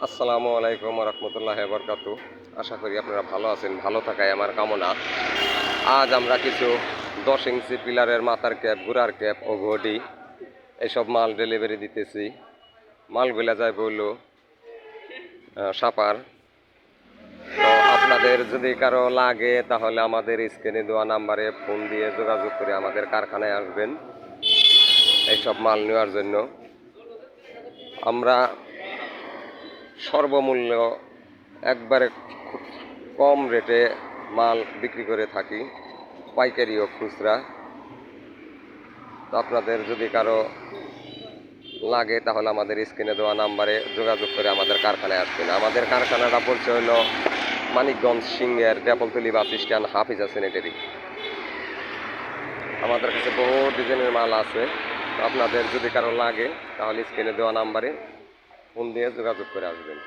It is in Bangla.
আসসালামু আলাইকুম রহমতুল্লাহি বরকাতু। আশা করি আপনারা ভালো আছেন, ভালো থাকাই আমার কামনা। আজ আমরা কিছু 10 ইঞ্চি পিলারের মাথার ক্যাপ, গুড়ার ক্যাপ ও ঘড়ি এসব মাল ডেলিভারি দিতেছি। মালগুলা যায় বলল সাপার। তো আপনাদের যদি কারো লাগে তাহলে আমাদের স্ক্রিনে দেওয়া নাম্বারে ফোন দিয়ে যোগাযোগ করে আমাদের কারখানায় আসবেন এইসব মাল নেওয়ার জন্য। আমরা সর্বমূল্য একবারে কম রেটে মাল বিক্রি করে থাকি, পাইকারি ও খুচরা। তো আপনাদের যদি কারো লাগে তাহলে আমাদের স্ক্রিনে দেওয়া নাম্বারে যোগাযোগ করে আমাদের কারখানায় আসবেন। আমাদের কারখানাটা পড়ছে হলো মানিকগঞ্জ সিংহের ডেপলতলি বাস স্ট্যান্ড, হাফিজা স্যানিটারি। আমাদের কাছে বহু ডিজাইনের মাল আছে। তো আপনাদের যদি কারো লাগে তাহলে স্ক্রিনে দেওয়া নাম্বারে ফোন দিয়ে যোগাযোগ করে আসবেন।